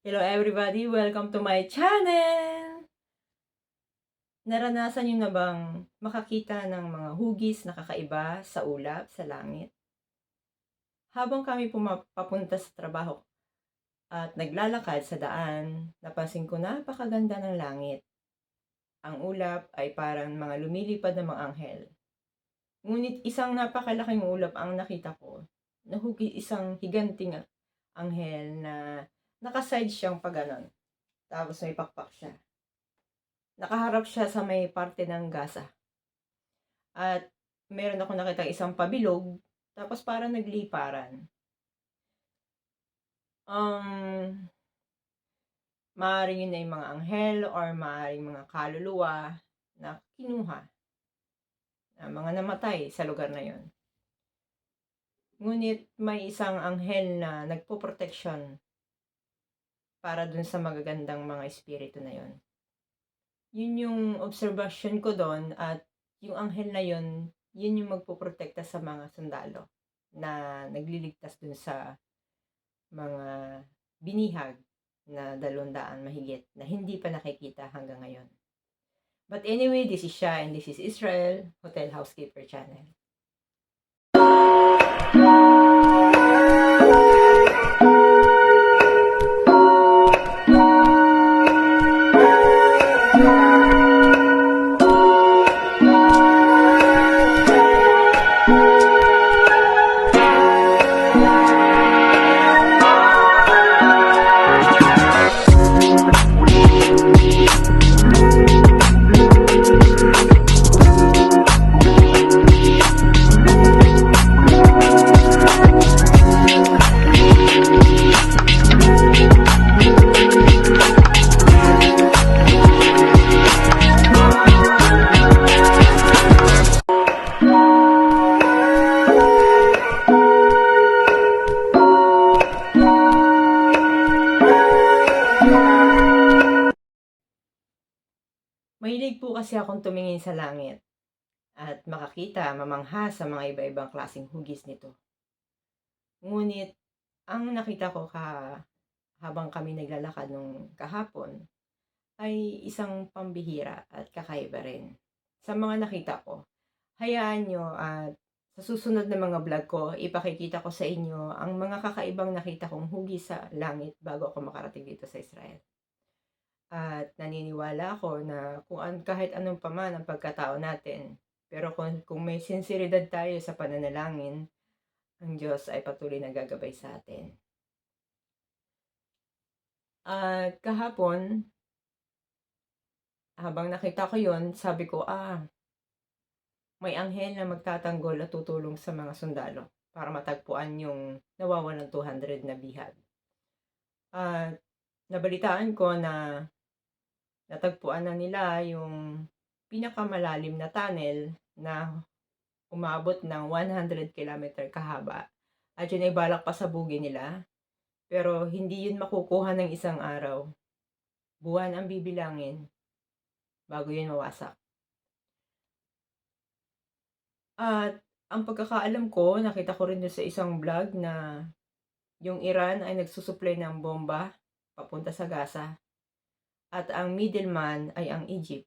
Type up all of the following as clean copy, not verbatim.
Hello everybody! Welcome to my channel! Naranasan niyo na bang makakita ng mga hugis na kakaiba sa ulap, sa langit? Habang kami papunta sa trabaho at naglalakad sa daan, napansin ko napakaganda ng langit. Ang ulap ay parang mga lumilipad na mga anghel. Ngunit isang napakalaking ulap ang nakita ko, na isang higanting anghel na nakaside siyang paganon. Tapos may pakpak siya. Nakaharap siya sa may parte ng gasa. At meron ako nakita isang pabilog, tapos parang nagliparan. Maaaring yun ay mga anghel or maaaring mga kaluluwa na kinuha na mga namatay sa lugar na yun. Ngunit may isang anghel na nagpo-protection para dun sa magagandang mga espiritu na yun. Yun yung observation ko doon, at yung anghel na yun yung magpoprotekta sa mga sundalo na nagliligtas dun sa mga binihag na 200 mahigit na hindi pa nakikita hanggang ngayon. But anyway, this is Shah and this is Israel Hotel Housekeeper Channel. Mahilig po kasi akong tumingin sa langit at makakita, mamangha sa mga iba-ibang klaseng hugis nito. Ngunit ang nakita ko habang kami naglalakad nung kahapon ay isang pambihira at kakaiba rin. Sa mga nakita ko, hayaan nyo at sa susunod na mga vlog ko, ipakikita ko sa inyo ang mga kakaibang nakita kong hugis sa langit bago ako makarating dito sa Israel. At naniniwala ako na kahit anong paman ang pagkatao natin, pero kung may sinseridad tayo sa pananalangin, ang Diyos ay patuloy na gagabay sa atin. At kahapon, habang nakita ko yon, sabi ko, may anghel na magtatanggol at tutulong sa mga sundalo para matagpuan yung nawawalang 200 na bihag. At nabalitaan ko na natagpuan na nila yung pinakamalalim na tunnel na umabot ng 100 kilometer kahaba. At yun ay balak pasabugin nila. Pero hindi yun makukuha ng isang araw. Buwan ang bibilangin bago yun mawasak. At ang pagkakaalam ko, nakita ko rin doon sa isang vlog na yung Iran ay nagsusupply ng bomba papunta sa Gaza. At ang middleman ay ang Egypt.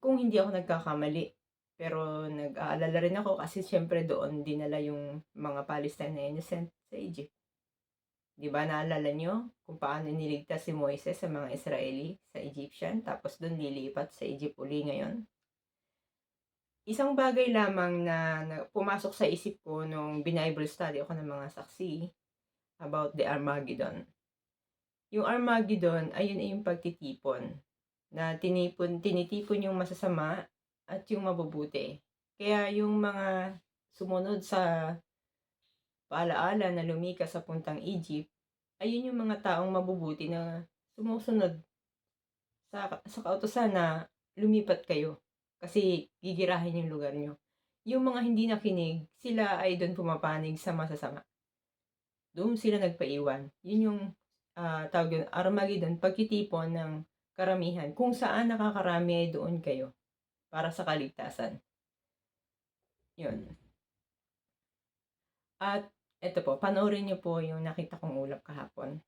Kung hindi ako nagkakamali. Pero nag-aalala rin ako kasi syempre doon dinala yung mga Palestine na innocent sa Egypt. Di ba naalala nyo kung paano niligtas si Moises sa mga Israeli sa Egyptian, tapos doon lilipat sa Egypt uli ngayon? Isang bagay lamang na pumasok sa isip ko nung Bible study ako ng mga saksi about the Armageddon. Yung Armageddon ayun ay yung pagtitipon na tinitipon yung masasama at yung mabubuti. Kaya yung mga sumunod sa paalaala na lumikas sa puntang Egypt, ayun yung mga taong mabubuti na sumusunod sa kautusan na lumipat kayo kasi gigirahin yung lugar nyo. Yung mga hindi nakinig, sila ay doon pumapanig sa masasama. Doon sila nagpaiwan. Yun yung tawag yun, Armageddon, pagtitipon ng karamihan. Kung saan nakakarami ay doon kayo para sa kaligtasan. Yun. At Eto po, panoorin niyo po yung nakita kong ulap kahapon.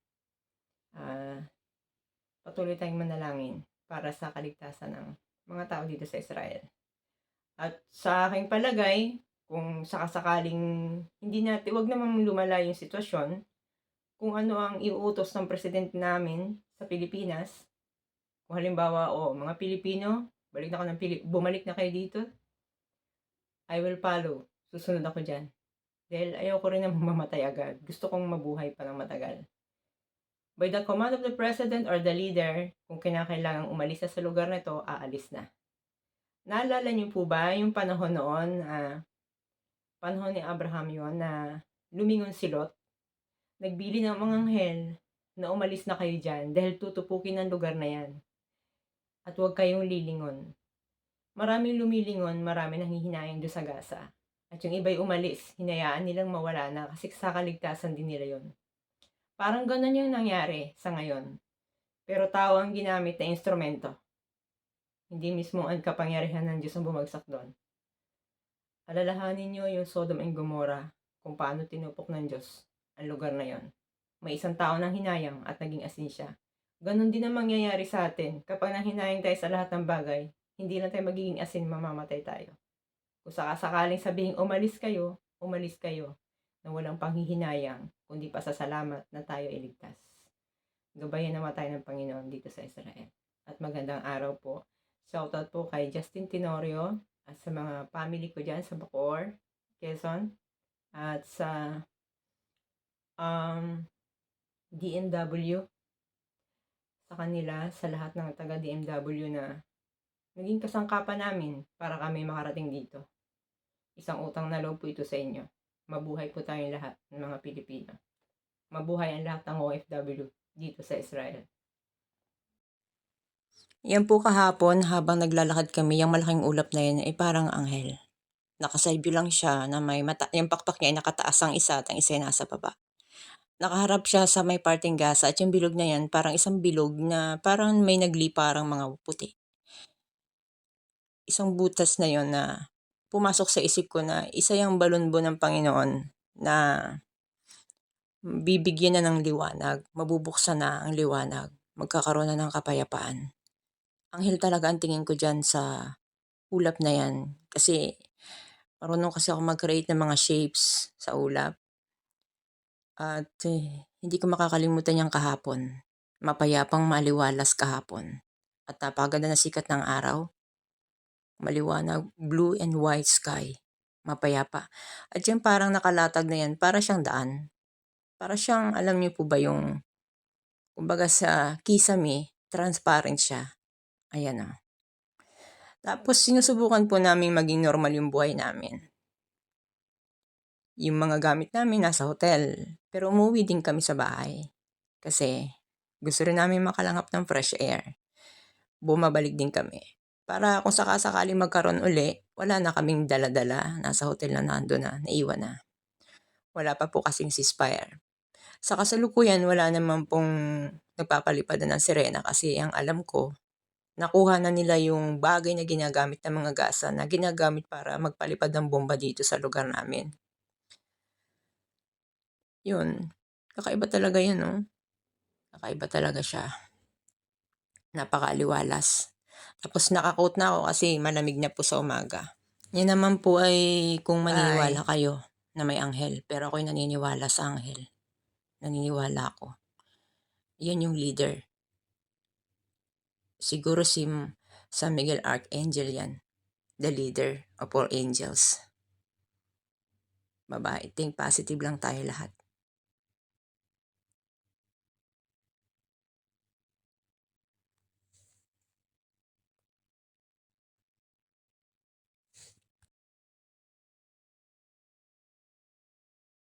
Patuloy tayong manalangin para sa kaligtasan ng mga tao dito sa Israel. At sa aking palagay, kung sakasakaling hindi natin, wag naman lumala yung sitwasyon, kung ano ang iuutos ng presidente namin sa Pilipinas, kung halimbawa, mga Pilipino, bumalik na kayo dito, I will follow. Susunod ako dyan. Dahil ayoko rin na mamatay agad. Gusto kong mabuhay pa ng matagal. By the command of the president or the leader, kung kinakailangang umalis na sa lugar na ito, aalis na. Naalala niyo po ba yung panahon noon, panahon ni Abraham yon na lumingon si Lot? Nagbili ng mga anghel na umalis na kayo dyan dahil tutupukin ang lugar na yan. At huwag kayong lilingon. Maraming lumilingon, marami nanghihinayang doon sa gasa. At yung iba'y umalis, hinayaan nilang mawala na kasi sa kaligtasan din nila yon. Parang ganun yung nangyari sa ngayon. Pero tao ang ginamit na instrumento. Hindi mismo ang kapangyarihan ng Diyos ang bumagsak doon. Alalahanin nyo yung Sodom and Gomorrah kung paano tinupok ng Diyos ang lugar na yon. May isang tao nang hinayang at naging asin siya. Ganon din ang mangyayari sa atin. Kapag nanghinayang tayo sa lahat ng bagay, hindi lang tayo magiging asin, mamamatay tayo. Kung sakasakaling sabihin umalis kayo na walang panghihinayang, kundi pasasalamat na tayo iligtas. Gabayan naman tayo ng Panginoon dito sa Israel. At magandang araw po. Shoutout po kay Justin Tenorio at sa mga family ko dyan sa Bacoor, Quezon, at sa DMW, sa kanila, sa lahat ng taga DMW na naging kasangkapan namin para kami makarating dito. Isang utang na loob po ito sa inyo. Mabuhay po tayong lahat ng mga Pilipino. Mabuhay ang lahat ng OFW dito sa Israel. Yan po kahapon habang naglalakad kami, yung malaking ulap na yun ay parang anghel. Nakasideview lang siya na may mata, yung pakpak niya ay nakataas ang isa at ang isa ay nasa baba. Nakaharap siya sa may parting gasa at yung bilog na yan parang isang bilog na parang may nagliparang mga puti. Isang butas na yon na pumasok sa isip ko na isa yung balonbo ng Panginoon na bibigyan na ng liwanag, mabubuksan na ang liwanag, magkakaroon na ng kapayapaan. Anghel talaga ang tingin ko dyan sa ulap na yan. Kasi marunong kasi ako mag-create ng mga shapes sa ulap. At hindi ko makakalimutan yung kahapon. Mapayapang maliwalas kahapon. At napaganda na sikat ng araw. Maliwanag, blue and white sky. Mapayapa. At yan parang nakalatag na yan, para siyang daan. Para siyang, alam niyo po ba yung, kumbaga sa kisame, transparent siya. Ayan o. Tapos sinusubukan po namin maging normal yung buhay namin. Yung mga gamit namin nasa hotel, pero umuwi din kami sa bahay. Kasi gusto rin namin makalanghap ng fresh air. Bumabalik din kami. Para kung sakasakaling magkaroon uli, wala na kaming dala-dala. Nasa hotel na nando na, naiwan na. Wala pa po kasing ceasefire. Sa kasalukuyan, wala naman pong nagpapalipad ng sirena kasi ang alam ko, nakuha na nila yung bagay na ginagamit ng mga gasa na ginagamit para magpalipad ng bomba dito sa lugar namin. Yun. Kakaiba talaga yan, no? Kakaiba talaga siya. Napakaaliwalas. Tapos nakakot na ako kasi malamig na po sa umaga. Yan naman po ay kung maniniwala kayo na may anghel. Pero ako'y naniniwala sa anghel. Naniniwala ako. Yan yung leader. Siguro si San Miguel Archangel yan. The leader of all angels. Babae, think positive lang tayo lahat.